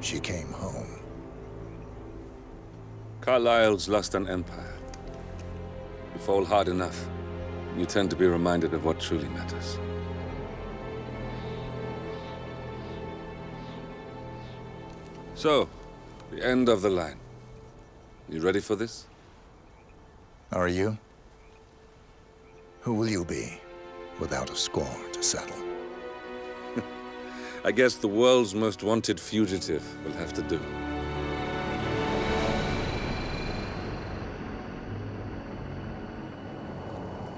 she came home. Carlyle's lost an empire. You fall hard enough, you tend to be reminded of what truly matters. So, the end of the line. You ready for this? Are you? Who will you be, without a score to settle? I guess the world's most wanted fugitive will have to do.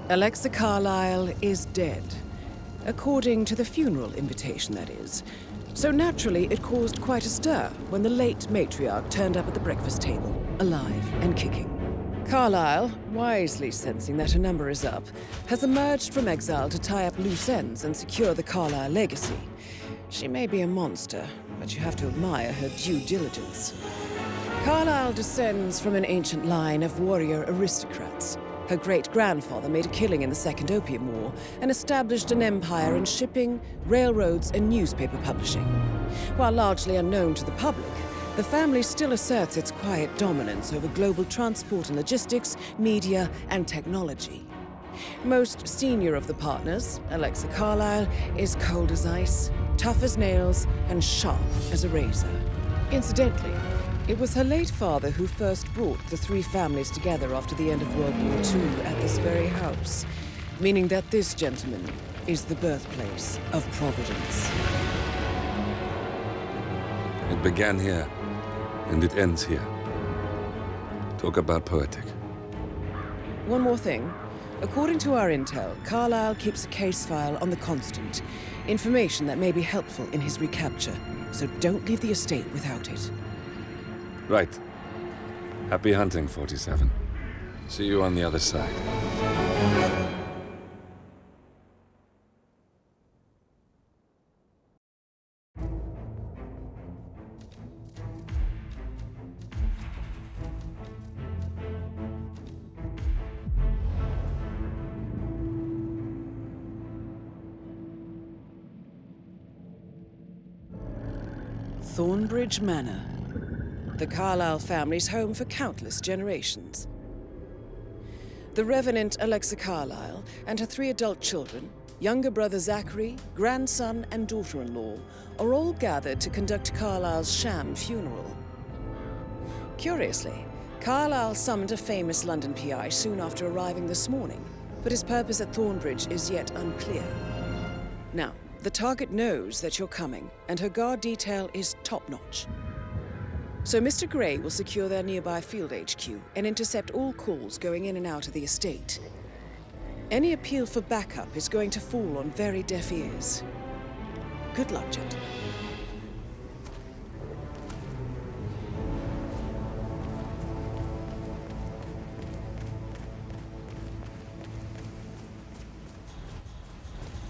Alexa Carlyle is dead. According to the funeral invitation, that is. So naturally, it caused quite a stir when the late matriarch turned up at the breakfast table, alive and kicking. Carlyle, wisely sensing that her number is up, has emerged from exile to tie up loose ends and secure the Carlyle legacy. She may be a monster, but you have to admire her due diligence. Carlyle descends from an ancient line of warrior aristocrats. Her great-grandfather made a killing in the Second Opium War and established an empire in shipping, railroads, and newspaper publishing. While largely unknown to the public, the family still asserts its quiet dominance over global transport and logistics, media, and technology. Most senior of the partners, Alexa Carlyle, is cold as ice, tough as nails, and sharp as a razor. Incidentally, it was her late father who first brought the three families together after the end of World War II at this very house, meaning that this gentleman is the birthplace of Providence. It began here, and it ends here. Talk about poetic. One more thing. According to our intel, Carlyle keeps a case file on the Constant, information that may be helpful in his recapture, so don't leave the estate without it. Right. Happy hunting, 47. See you on the other side. Thornbridge Manor. The Carlyle family's home for countless generations. The Revenant Alexa Carlyle and her 3 adult children, younger brother Zachary, grandson, and daughter-in-law, are all gathered to conduct Carlyle's sham funeral. Curiously, Carlyle summoned a famous London PI soon after arriving this morning, but his purpose at Thornbridge is yet unclear. Now, the target knows that you're coming, and her guard detail is top-notch. So Mr. Gray will secure their nearby field HQ and intercept all calls going in and out of the estate. Any appeal for backup is going to fall on very deaf ears. Good luck, gentlemen.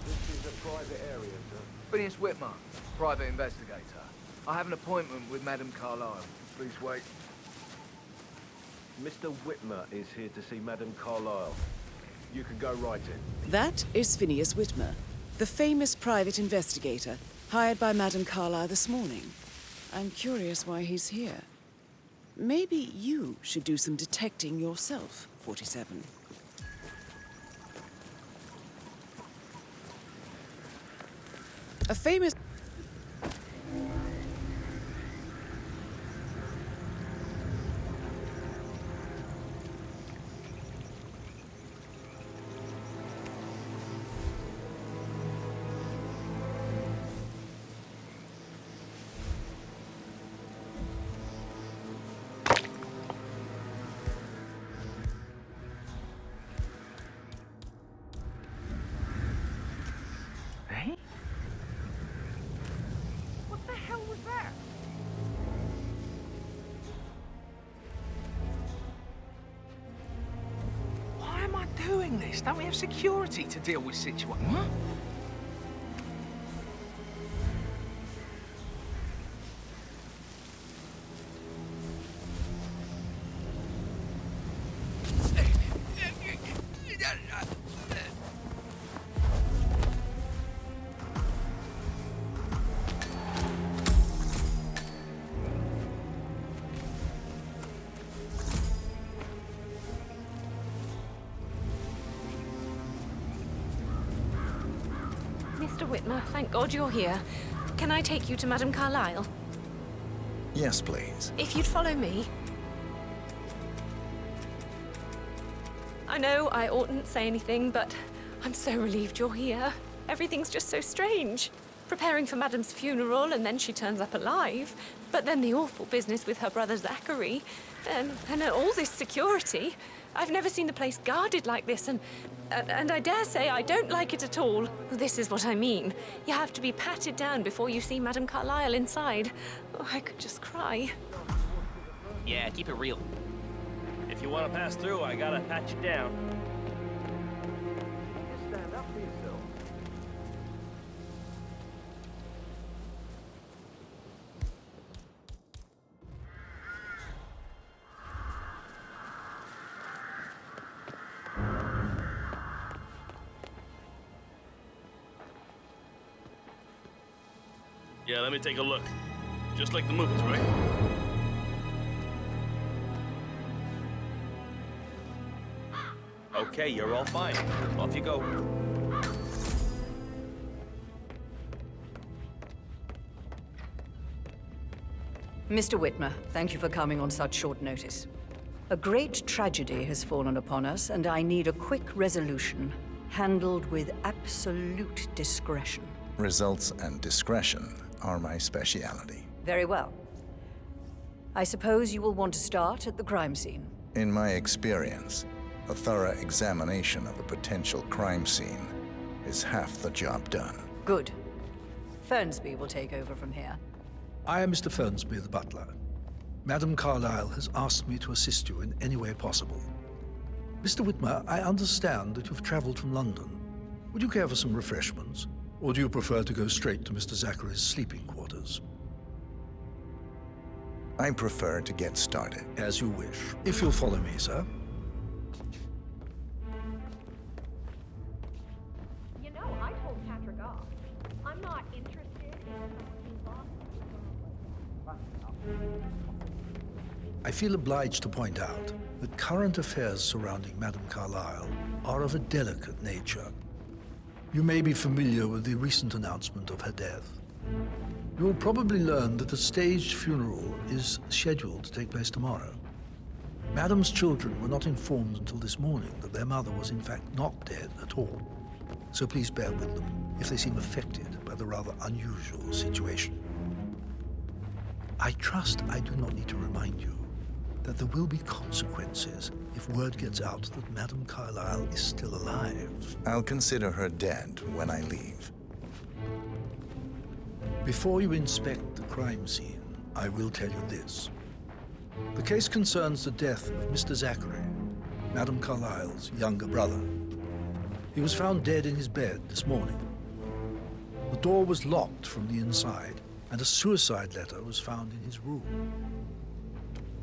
This is a private area, sir. Phineas Whitmer, private investigator. I have an appointment with Madame Carlyle. Please wait. Mr. Whitmer is here to see Madame Carlyle. You can go right in. That is Phineas Whitmer, the famous private investigator hired by Madame Carlyle this morning. I'm curious why he's here. Maybe you should do some detecting yourself, 47. A famous... What the hell was that? Why am I doing this? Don't we have security to deal with situations? What? Mr. Whitmer. Thank God you're here. Can I take you to Madame Carlyle? Yes, please. If you'd follow me. I know I oughtn't say anything, but I'm so relieved you're here. Everything's just so strange. Preparing for Madame's funeral, and then she turns up alive. But then the awful business with her brother Zachary, and all this security. I've never seen the place guarded like this, and I dare say I don't like it at all. This is what I mean. You have to be patted down before you see Madame Carlyle inside. Oh, I could just cry. Yeah, keep it real. If you want to pass through, I gotta pat you down. Just stand up for yourself. Yeah, let me take a look. Just like the movies, right? Okay, you're all fine. Off you go. Mr. Whitmer, thank you for coming on such short notice. A great tragedy has fallen upon us, and I need a quick resolution, handled with absolute discretion. Results and discretion are my speciality. Very well. I suppose you will want to start at the crime scene. In my experience, a thorough examination of a potential crime scene is half the job done. Good. Fernsby will take over from here. I am Mr. Fernsby, the butler. Madame Carlyle has asked me to assist you in any way possible. Mr. Whitmer, I understand that you've traveled from London. Would you care for some refreshments? Or do you prefer to go straight to Mr. Zachary's sleeping quarters? I prefer to get started. As you wish. If you'll follow me, sir. You know, I told Patrick off. I'm not interested in I feel obliged to point out that current affairs surrounding Madame Carlyle are of a delicate nature. You may be familiar with the recent announcement of her death. You will probably learn that a staged funeral is scheduled to take place tomorrow. Madame's children were not informed until this morning that their mother was in fact not dead at all. So please bear with them if they seem affected by the rather unusual situation. I trust I do not need to remind you that there will be consequences if word gets out that Madame Carlyle is still alive. I'll consider her dead when I leave. Before you inspect the crime scene, I will tell you this. The case concerns the death of Mr. Zachary, Madame Carlyle's younger brother. He was found dead in his bed this morning. The door was locked from the inside, and a suicide letter was found in his room.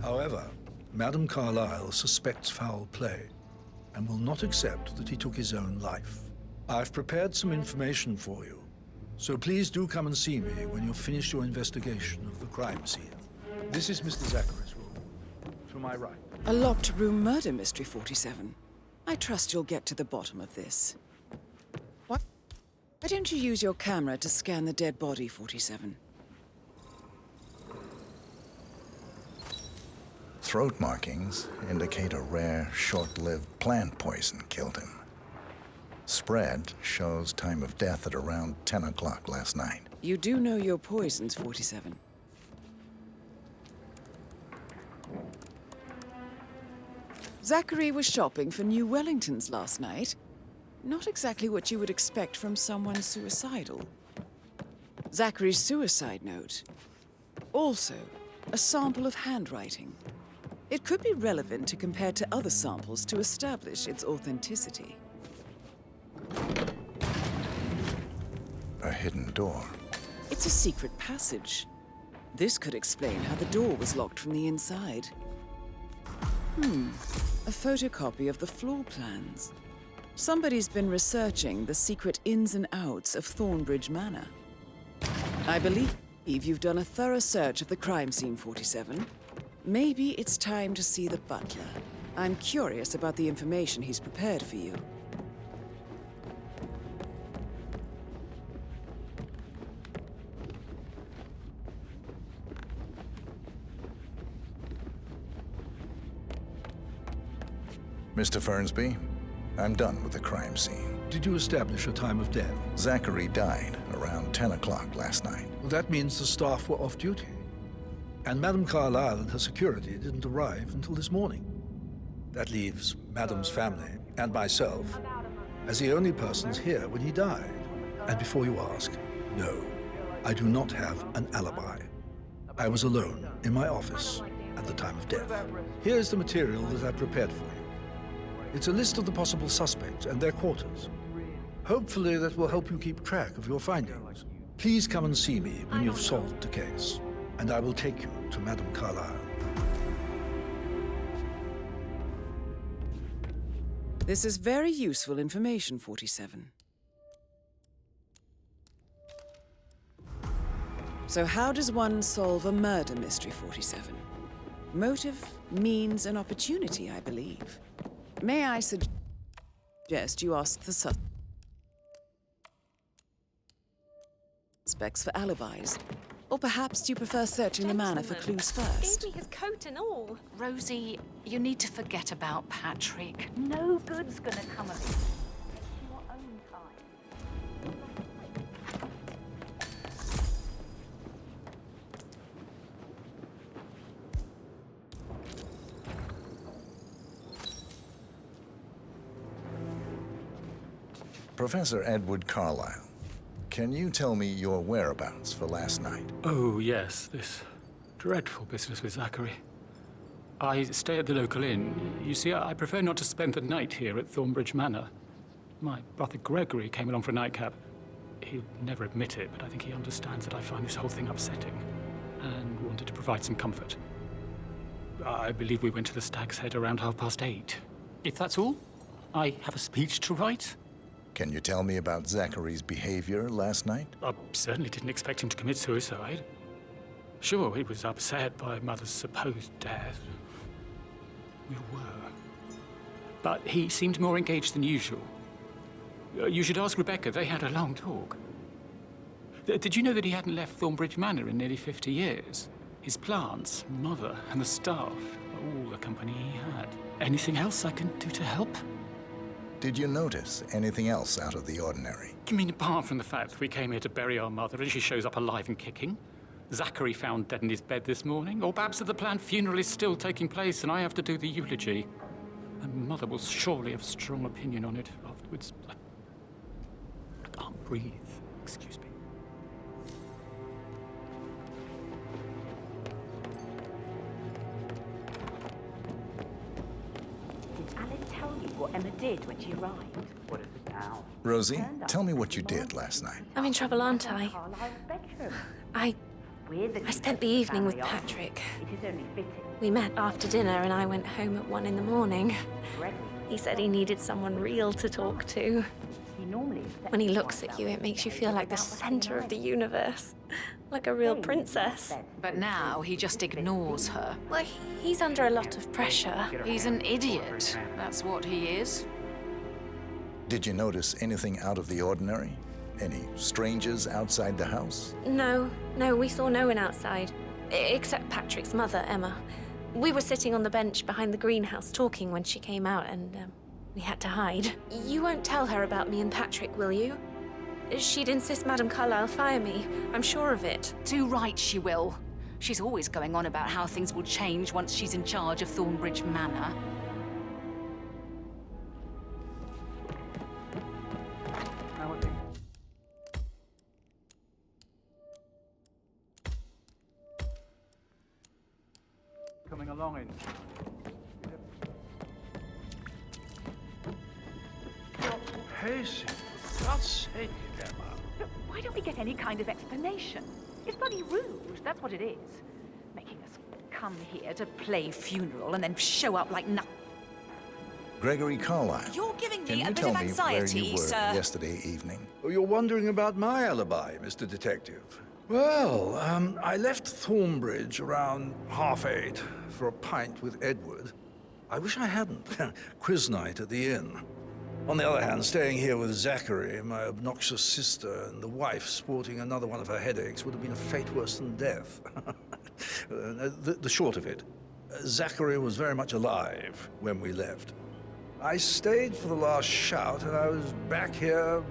However, Madame Carlyle suspects foul play and will not accept that he took his own life. I've prepared some information for you, so please do come and see me when you've finished your investigation of the crime scene. This is Mr. Zachary's room, to my right. A locked room murder mystery, 47. I trust you'll get to the bottom of this. Why don't you use your camera to scan the dead body, 47? Throat markings indicate a rare, short-lived plant poison killed him. Spread shows time of death at around 10 o'clock last night. You do know your poisons, 47. Zachary was shopping for New Wellingtons last night. Not exactly what you would expect from someone suicidal. Zachary's suicide note. Also, a sample of handwriting. It could be relevant to compare to other samples to establish its authenticity. A hidden door. It's a secret passage. This could explain how the door was locked from the inside. A photocopy of the floor plans. Somebody's been researching the secret ins and outs of Thornbridge Manor. I believe you've done a thorough search of the crime scene, 47. Maybe it's time to see the butler. I'm curious about the information he's prepared for you. Mr. Fernsby, I'm done with the crime scene. Did you establish a time of death? Zachary died around 10 o'clock last night. Well, that means the staff were off duty. And Madame Carlyle and her security didn't arrive until this morning. That leaves Madame's family and myself as the only persons here when he died. And before you ask, no, I do not have an alibi. I was alone in my office at the time of death. Here's the material that I prepared for you. It's a list of the possible suspects and their quarters. Hopefully that will help you keep track of your findings. Please come and see me when you've solved the case, and I will take you to Madame Carlyle. This is very useful information, 47. So how does one solve a murder mystery, 47? Motive, means, and opportunity, I believe. May I suggest you ask the suspects for alibis? Or perhaps do you prefer searching the manor for clues first? Gave me his coat and all. Rosie, you need to forget about Patrick. No good's gonna come of it. Take your own time. Professor Edward Carlyle, can you tell me your whereabouts for last night? Oh, yes, this dreadful business with Zachary. I stay at the local inn. You see, I prefer not to spend the night here at Thornbridge Manor. My brother Gregory came along for a nightcap. He'd never admit it, but I think he understands that I find this whole thing upsetting and wanted to provide some comfort. I believe we went to the Stag's Head around 8:30. If that's all, I have a speech to write. Can you tell me about Zachary's behavior last night? I certainly didn't expect him to commit suicide. Sure, he was upset by Mother's supposed death. We were. But he seemed more engaged than usual. You should ask Rebecca. They had a long talk. Did you know that he hadn't left Thornbridge Manor in nearly 50 years? His plants, Mother, and the staff, all the company he had. Anything else I can do to help? Did you notice anything else out of the ordinary? You mean apart from the fact that we came here to bury our mother and she shows up alive and kicking? Zachary found dead in his bed this morning? Or perhaps that the planned funeral is still taking place and I have to do the eulogy? And Mother will surely have a strong opinion on it afterwards. I can't breathe. Excuse me. What Emma did when she arrived. What is it now? Rosie, tell me what you did last night. I'm in trouble, aren't I? I spent the evening with Patrick. It is only fitting. We met after dinner and I went home at 1 in the morning. He said he needed someone real to talk to. When he looks at you, it makes you feel like the center of the universe. Like a real princess. But now he just ignores her. Well, he's under a lot of pressure. He's an idiot. That's what he is. Did you notice anything out of the ordinary? Any strangers outside the house? No, we saw no one outside. Except Patrick's mother, Emma. We were sitting on the bench behind the greenhouse talking when she came out and we had to hide. You won't tell her about me and Patrick, will you? She'd insist Madame Carlyle fire me. I'm sure of it. Too right she will. She's always going on about how things will change once she's in charge of Thornbridge Manor. Coming along in. Pacey, for God's sake, Emma. Look, why don't we get any kind of explanation? It's bloody rude, that's what it is. Making us come here to play funeral and then show up like nothing. Gregory Carlyle. You're giving Can me you a bit tell of me anxiety, where you were sir. yesterday evening? Oh, you're wondering about my alibi, Mr. Detective. Well, I left Thornbridge around 8:30 for a pint with Edward. I wish I hadn't. Quiz night at the inn. On the other hand, staying here with Zachary, my obnoxious sister, and the wife sporting another one of her headaches would have been a fate worse than death. The short of it, Zachary was very much alive when we left. I stayed for the last shout, and I was back here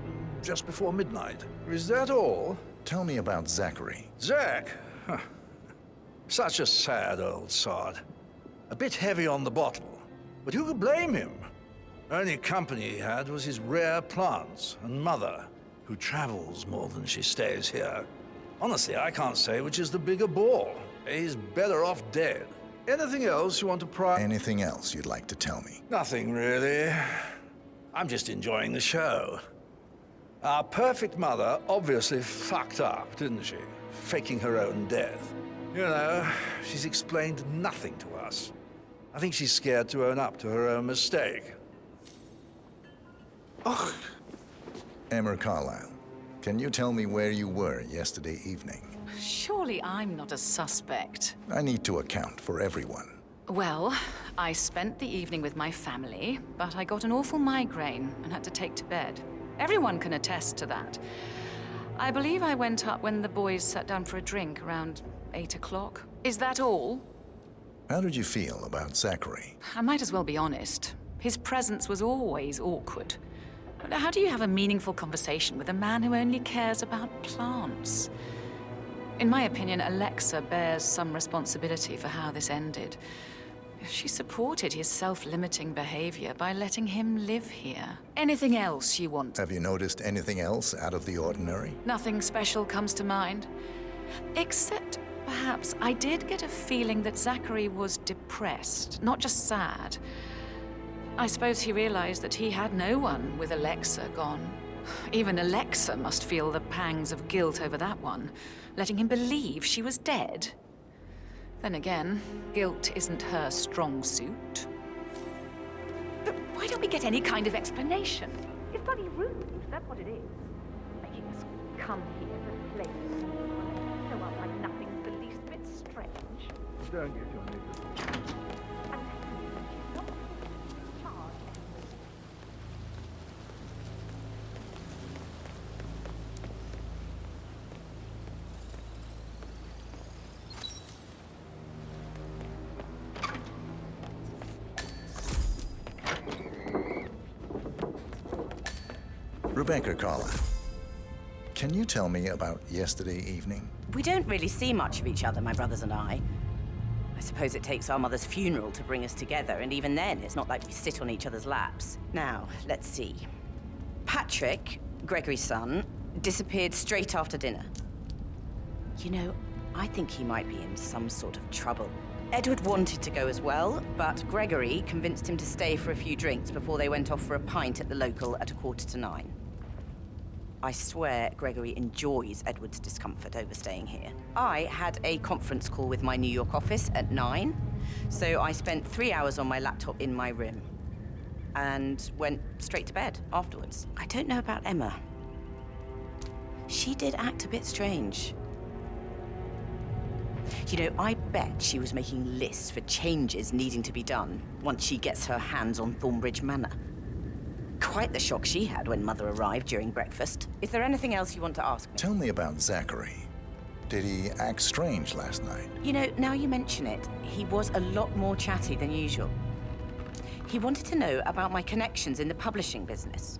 just before midnight. Is that all? Tell me about Zachary. Zack? Huh. Such a sad old sod. A bit heavy on the bottle. But who could blame him? Only company he had was his rare plants and mother, who travels more than she stays here. Honestly, I can't say which is the bigger bore. He's better off dead. Anything else you want to pry? Anything else you'd like to tell me? Nothing, really. I'm just enjoying the show. Our perfect mother obviously fucked up, didn't she? Faking her own death. You know, she's explained nothing to us. I think she's scared to own up to her own mistake. Ugh. Emma Carlyle, can you tell me where you were yesterday evening? Surely I'm not a suspect. I need to account for everyone. Well, I spent the evening with my family, but I got an awful migraine and had to take to bed. Everyone can attest to that. I believe I went up when the boys sat down for a drink around 8 o'clock. Is that all? How did you feel about Zachary? I might as well be honest. His presence was always awkward. How do you have a meaningful conversation with a man who only cares about plants? In my opinion, Alexa bears some responsibility for how this ended. She supported his self-limiting behavior by letting him live here. Anything else you want? Have you noticed anything else out of the ordinary? Nothing special comes to mind. Except, perhaps, I did get a feeling that Zachary was depressed, not just sad. I suppose he realized that he had no one with Alexa gone. Even Alexa must feel the pangs of guilt over that one, letting him believe she was dead. Then again, guilt isn't her strong suit. But why don't we get any kind of explanation? It's bloody rude, that's what it is. Making us come here to play show up like nothing's the least bit strange. Don't get your nigger. Rebecca Carlyle, can you tell me about yesterday evening? We don't really see much of each other, my brothers and I. I suppose it takes our mother's funeral to bring us together, and even then, it's not like we sit on each other's laps. Now, let's see. Patrick, Gregory's son, disappeared straight after dinner. You know, I think he might be in some sort of trouble. Edward wanted to go as well, but Gregory convinced him to stay for a few drinks before they went off for a pint at the local at 9:15. I swear Gregory enjoys Edward's discomfort over staying here. I had a conference call with my New York office at 9, so I spent 3 hours on my laptop in my room and went straight to bed afterwards. I don't know about Emma. She did act a bit strange. You know, I bet she was making lists for changes needing to be done once she gets her hands on Thornbridge Manor. Quite the shock she had when Mother arrived during breakfast. Is there anything else you want to ask me? Tell me about Zachary. Did he act strange last night? You know, now you mention it, he was a lot more chatty than usual. He wanted to know about my connections in the publishing business.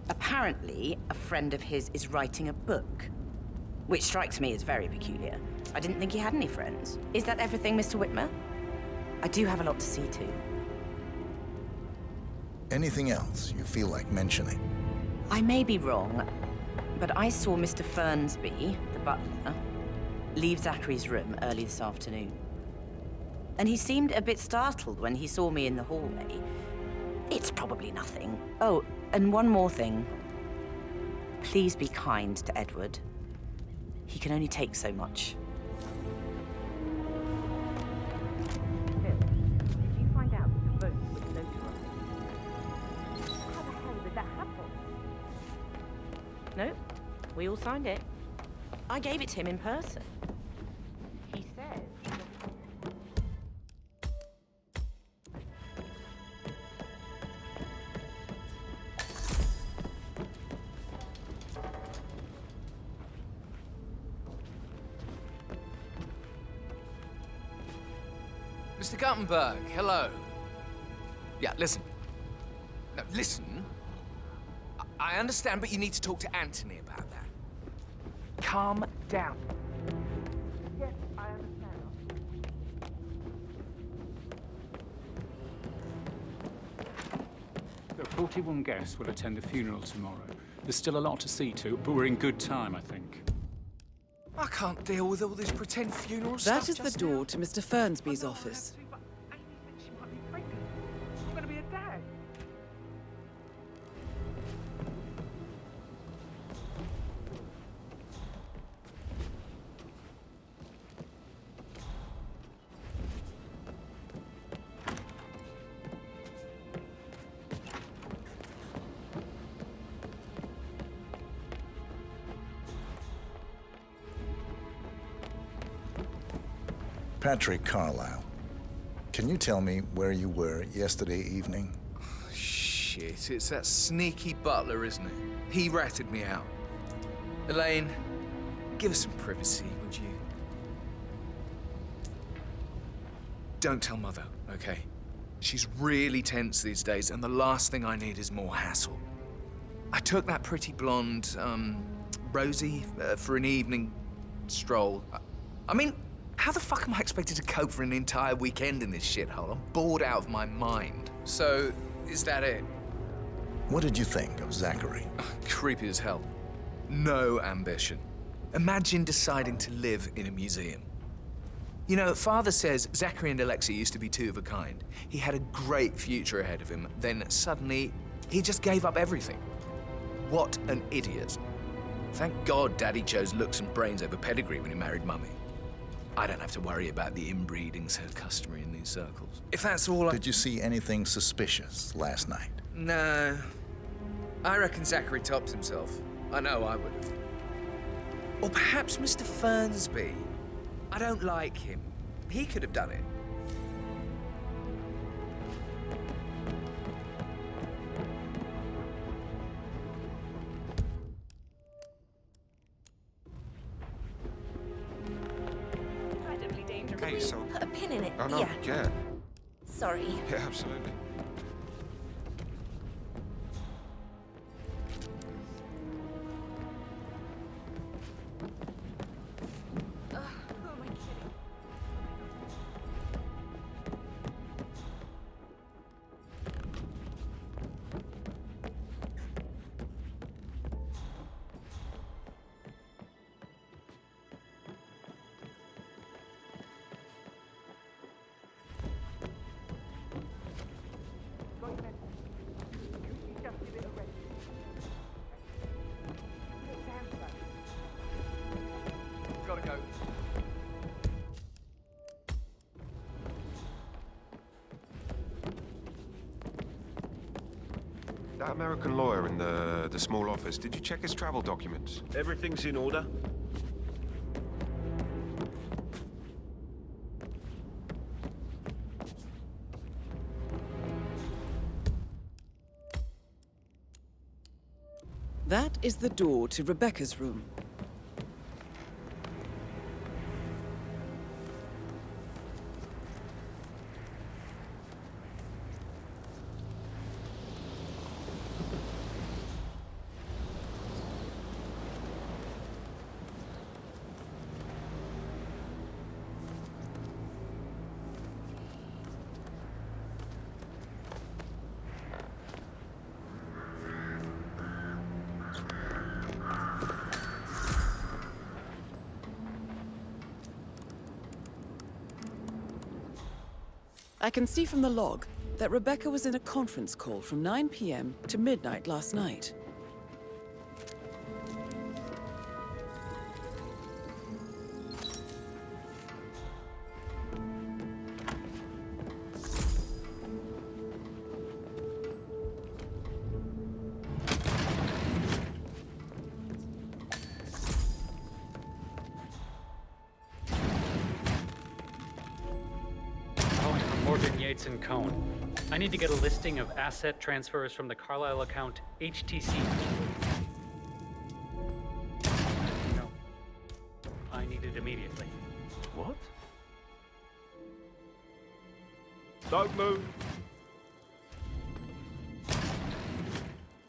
Apparently, a friend of his is writing a book, which strikes me as very peculiar. I didn't think he had any friends. Is that everything, Mr. Whitmer? I do have a lot to see to. Anything else you feel like mentioning? I may be wrong, but I saw Mr. Fernsby, the butler, leave Zachary's room early this afternoon. And he seemed a bit startled when he saw me in the hallway. It's probably nothing. Oh, and one more thing. Please be kind to Edward. He can only take so much. Did you find out the vote was notarized? How the hell did that happen? No, we all signed it. I gave it to him in person. He says. Mr. Guttenberg, hello. Yeah, listen. Now, listen. I understand, but you need to talk to Anthony about that. Calm down. Yes, I understand. The 41 guests will attend the funeral tomorrow. There's still a lot to see to, but we're in good time, I think. I can't deal with all this pretend funeral That stuff. is the door to Mr. Fernsby's office. She might be pregnant. I'm gonna be a dad. Patrick Carlisle, can you tell me where you were yesterday evening? Shit, it's that sneaky butler, isn't it? He ratted me out. Elaine, give us some privacy, would you? Don't tell Mother, okay? She's really tense these days, and the last thing I need is more hassle. I took that pretty blonde, Rosie, for an evening stroll. I mean, how the fuck am I expected to cope for an entire weekend in this shithole? I'm bored out of my mind. So, is that it? What did you think of Zachary? Creepy as hell. No ambition. Imagine deciding to live in a museum. You know, Father says Zachary and Alexei used to be two of a kind. He had a great future ahead of him, then suddenly, he just gave up everything. What an idiot. Thank God Daddy chose looks and brains over pedigree when he married Mummy. I don't have to worry about the inbreeding so customary in these circles. If that's all Did you see anything suspicious last night? No. I reckon Zachary tops himself. I know I would have. Or perhaps Mr. Fernsby. I don't like him. He could have done it. Okay, so... Put a pin in it. Oh, no, yeah. Sorry. Yeah, absolutely. Gotta go. That American lawyer in the small office, did you check his travel documents? Everything's in order. That is the door to Rebecca's room. I can see from the log that Rebecca was in a conference call from 9 p.m. to midnight last night. Yates and Cohn. I need to get a listing of asset transfers from the Carlisle account HTC. No. I need it immediately. What? Don't move.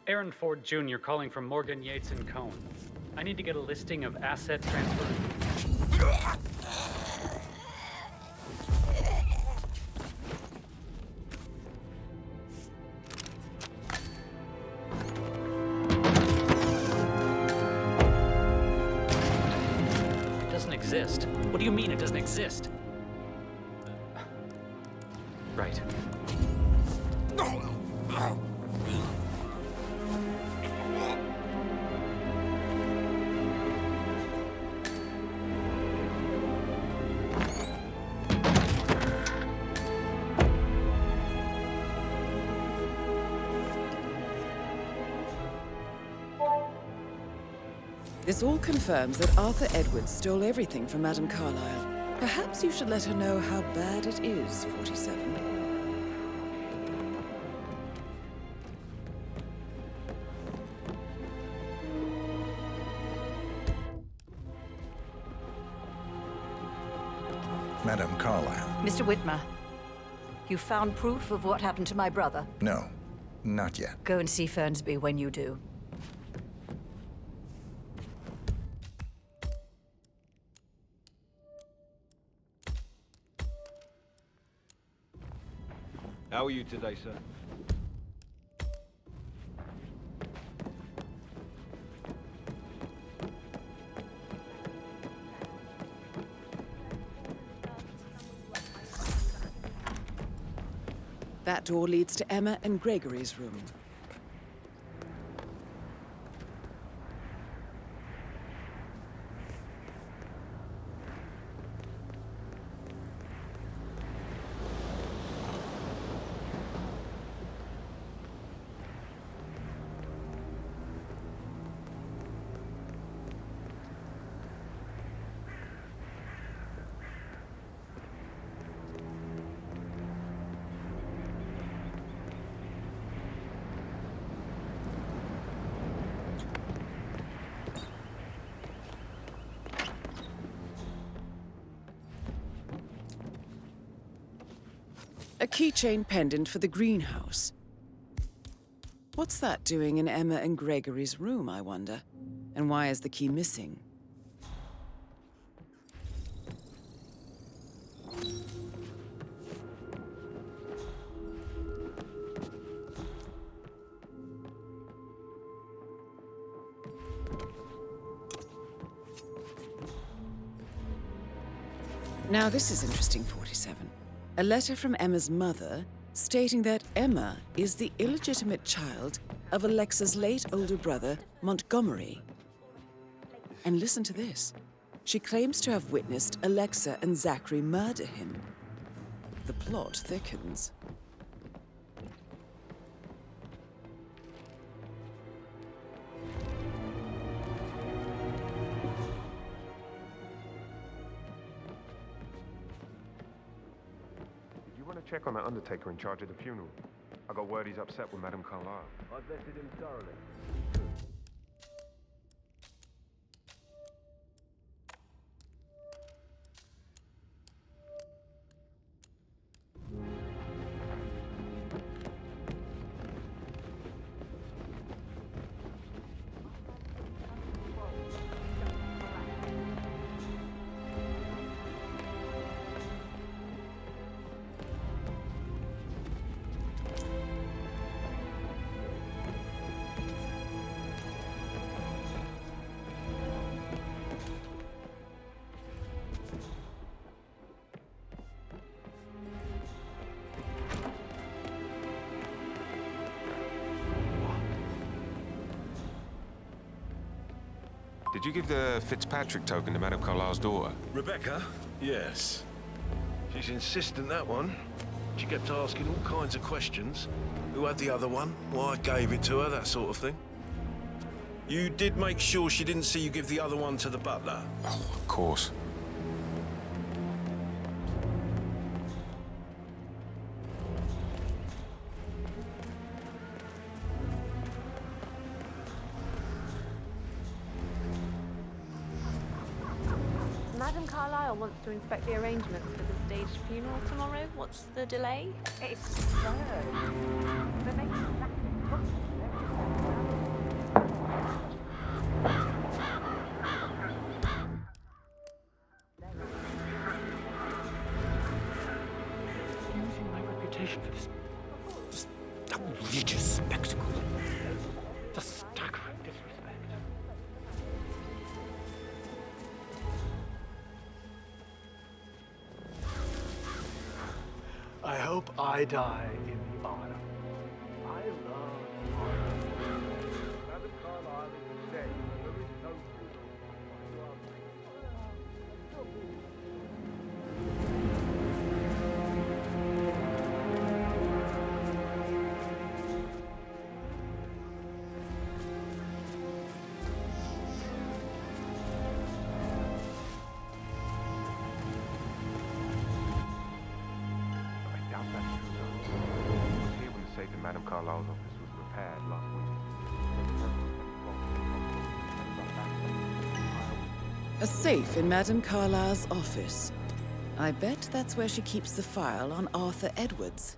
Aaron Ford Jr. calling from Morgan, Yates & Cohn. I need to get a listing of asset transfers. It doesn't exist. What do you mean it doesn't exist? Right. This all confirms that Arthur Edwards stole everything from Madame Carlyle. Perhaps you should let her know how bad it is, 47. Madame Carlyle. Mr. Whitmer, you found proof of what happened to my brother? No, not yet. Go and see Fernsby when you do. How are you today, sir? That door leads to Emma and Gregory's room. A keychain pendant for the greenhouse. What's that doing in Emma and Gregory's room, I wonder? And why is the key missing? Now this is interesting, 47. A letter from Emma's mother stating that Emma is the illegitimate child of Alexa's late older brother, Montgomery. And listen to this. She claims to have witnessed Alexa and Zachary murder him. The plot thickens. Check on that undertaker in charge of the funeral. I got word he's upset with Madame Carlyle. I've vetted him thoroughly. Did you give the Fitzpatrick token to Madame Carlyle's daughter? Rebecca? Yes. She's insistent, that one. She kept asking all kinds of questions. Who had the other one? Why I gave it to her, that sort of thing. You did make sure she didn't see you give the other one to the butler? Oh, of course. Madame Carlyle wants to inspect the arrangements for the staged funeral tomorrow. What's the delay? It's absurd. They're making exactly Outrageous spectacle. The staggering disrespect. I hope I die in the honor. I love honor. Madam Carlyle is dead. There is no I doubt that's true, though. I was here when the safe in Madame Carlyle's office was repaired last week. A safe in Madame Carlyle's office. I bet that's where she keeps the file on Arthur Edwards.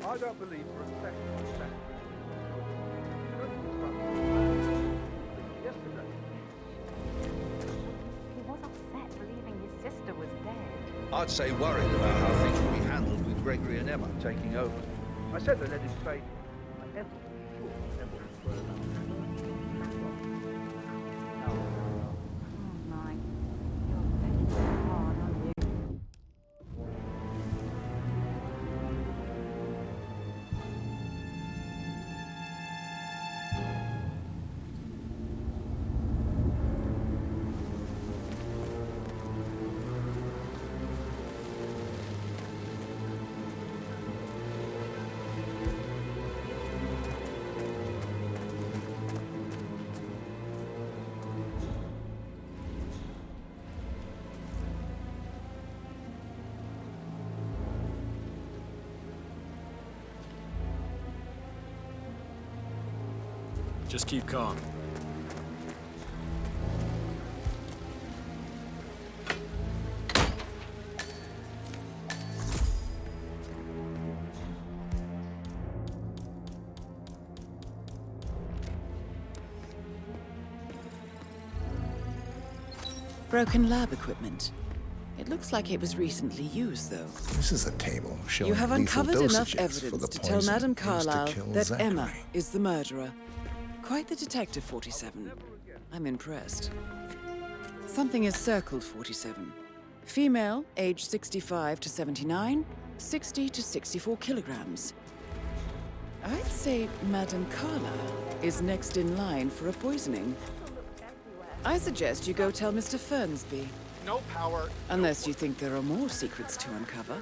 I don't believe for a second that yesterday. He was upset believing his sister was dead. I'd say worried about how things will be handled with Gregory and Emma taking over. I said they let him stay. I never sure Emma was well enough. Oh my, you're very hard, aren't you? Just keep calm. Broken lab equipment. It looks like it was recently used, though. This is a table showing You have lethal uncovered enough dosages for evidence the to tell poison Madame used to Carlyle kill that Zachary. Emma is the murderer. Quite the detective, 47. I'm impressed. Something is circled, 47. Female, age 65 to 79, 60 to 64 kilograms. I'd say Madame Carlyle is next in line for a poisoning. I suggest you go tell Mr. Fernsby. No power. Unless you think there are more secrets to uncover.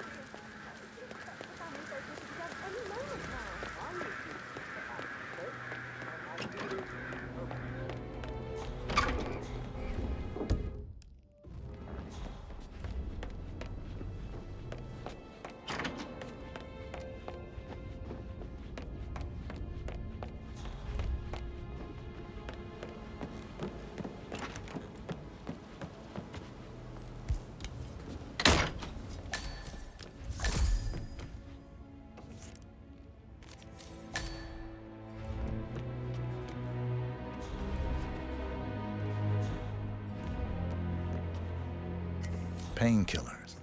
Painkillers.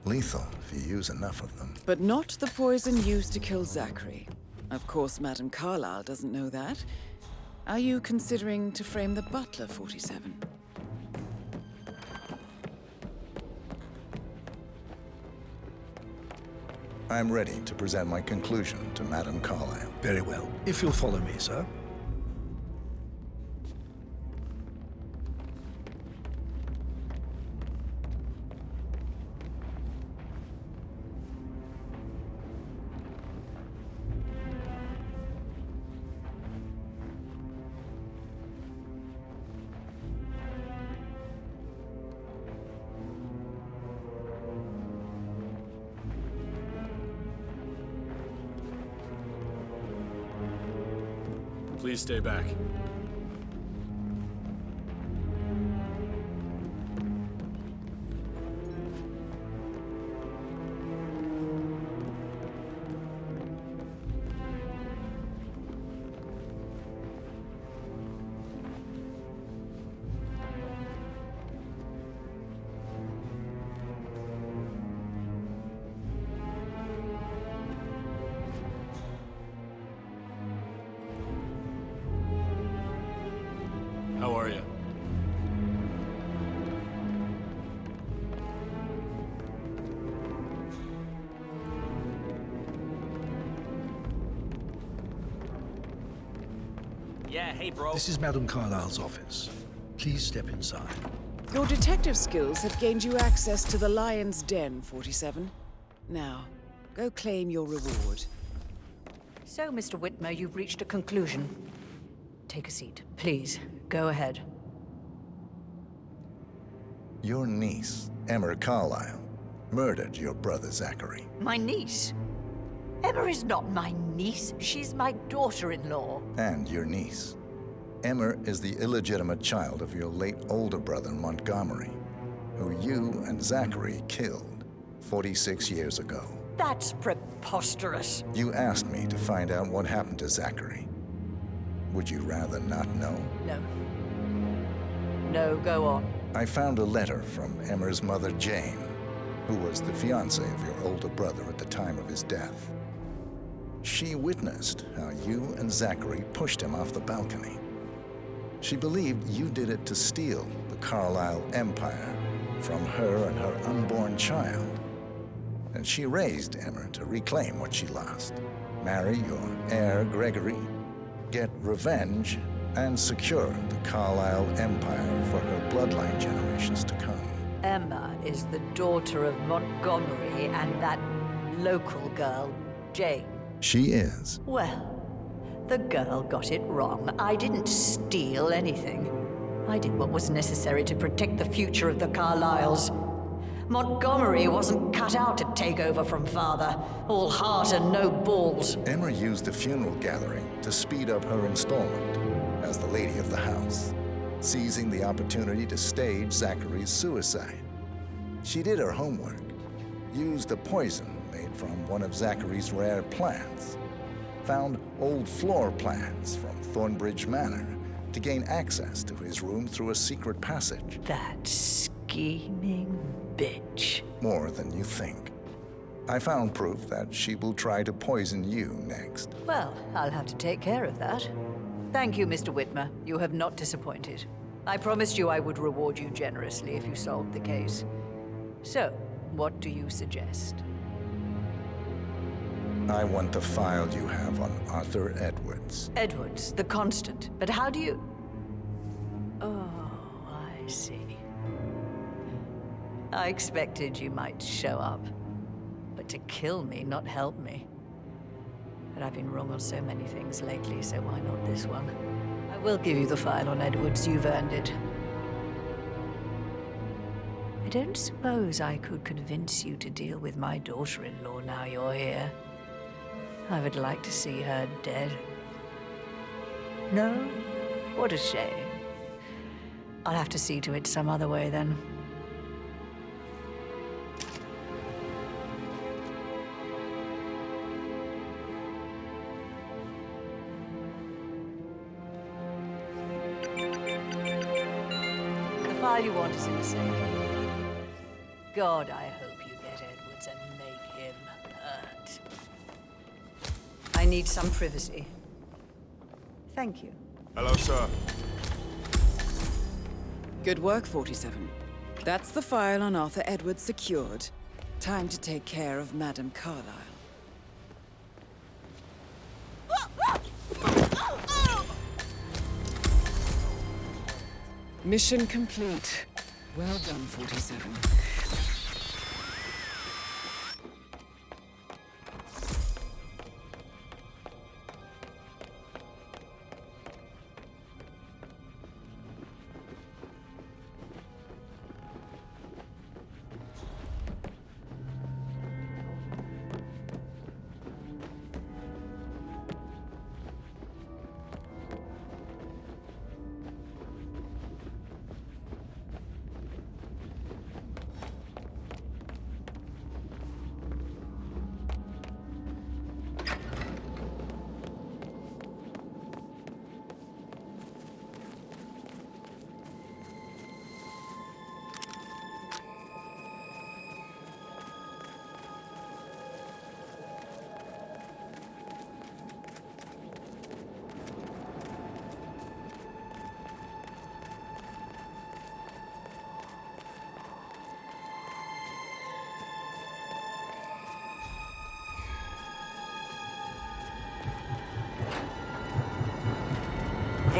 Lethal if you use enough of them. But not the poison used to kill Zachary. Of course, Madame Carlyle doesn't know that. Are you considering to frame the butler, 47? I'm ready to present my conclusion to Madame Carlyle. Very well. If you'll follow me, sir. Please stay back. How are you? Yeah, hey, bro. This is Madame Carlyle's office. Please step inside. Your detective skills have gained you access to the Lion's Den, 47. Now, go claim your reward. So, Mr. Whitmer, you've reached a conclusion. Take a seat. Please, go ahead. Your niece, Emma Carlyle, murdered your brother Zachary. My niece? Emma is not my niece. She's my daughter-in-law. And your niece. Emma is the illegitimate child of your late older brother Montgomery, who you and Zachary killed 46 years ago. That's preposterous. You asked me to find out what happened to Zachary. Would you rather not know? No. No, go on. I found a letter from Emma's mother, Jane, who was the fiancée of your older brother at the time of his death. She witnessed how you and Zachary pushed him off the balcony. She believed you did it to steal the Carlyle empire from her and her unborn child. And she raised Emma to reclaim what she lost, marry your heir, Gregory, get revenge, and secure the Carlyle empire for her bloodline generations to come. Emma is the daughter of Montgomery and that local girl, Jane. She is. Well, the girl got it wrong. I didn't steal anything. I did what was necessary to protect the future of the Carlyles. Montgomery wasn't cut out to take over from father. All heart and no balls. Emma used the funeral gathering to speed up her installment as the lady of the house, seizing the opportunity to stage Zachary's suicide. She did her homework, used a poison made from one of Zachary's rare plants, found old floor plans from Thornbridge Manor to gain access to his room through a secret passage. That scheming bitch. More than you think. I found proof that she will try to poison you next. Well, I'll have to take care of that. Thank you, Mr. Whitmer. You have not disappointed. I promised you I would reward you generously if you solved the case. So, what do you suggest? I want the file you have on Arthur Edwards. Edwards, the Constant. But how do you... Oh, I see. I expected you might show up. But to kill me, not help me. But I've been wrong on so many things lately, so why not this one? I will give you the file on Edwards. You've earned it. I don't suppose I could convince you to deal with my daughter-in-law now you're here. I would like to see her dead. No? What a shame. I'll have to see to it some other way then. The file you want is in the safe. God, I hope you get Edwards and make him hurt. I need some privacy. Thank you. Hello, sir. Good work, 47. That's the file on Arthur Edwards secured. Time to take care of Madame Carlyle. Mission complete. Well done, 47.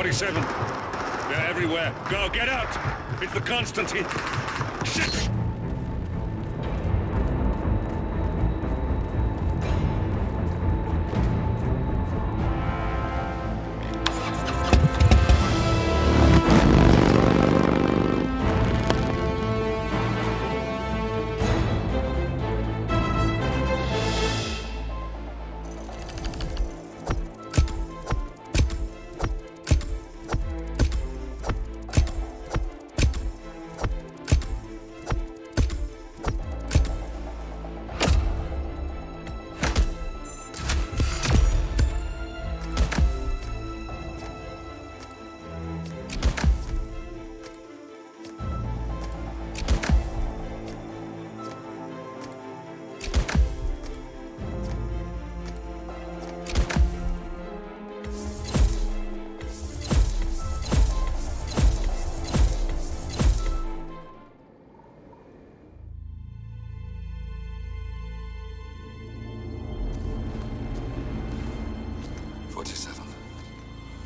47. They're everywhere. Go, get out! It's the Constantine. Shit!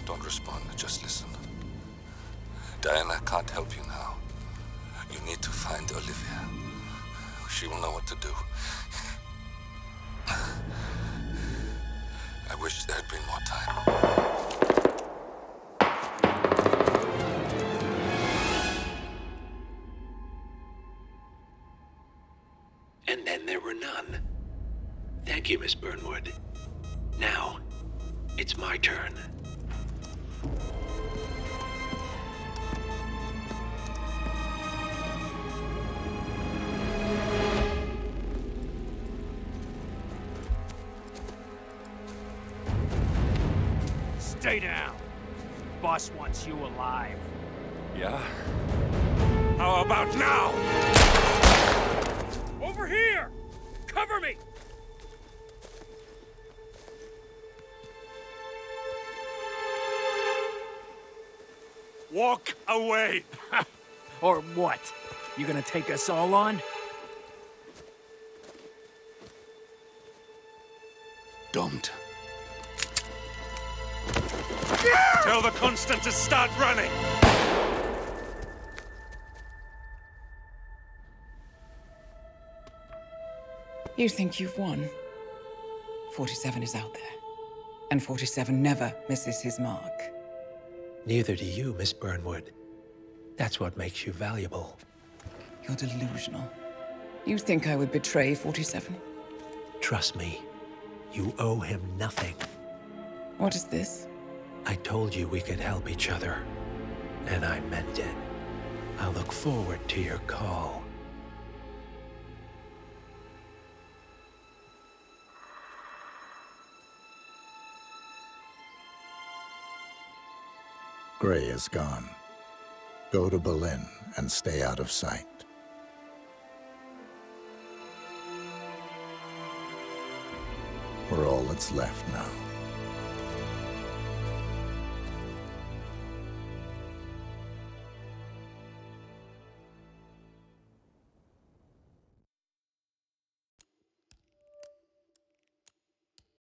Don't respond, just listen. Diana can't help you now. You need to find Olivia. She will know what to do. I wish there had been more time. And then there were none. Thank you, Miss Burnwood. Now, it's my turn. Stay down. Boss wants you alive. Yeah? How about now? Over here! Cover me! Walk away! Or what? You gonna take us all on? Don't. Tell the Constant to start running! You think you've won? 47 is out there. And 47 never misses his mark. Neither do you, Miss Burnwood. That's what makes you valuable. You're delusional. You think I would betray 47? Trust me, you owe him nothing. What is this? I told you we could help each other, and I meant it. I'll look forward to your call. Gray is gone. Go to Berlin and stay out of sight. We're all that's left now.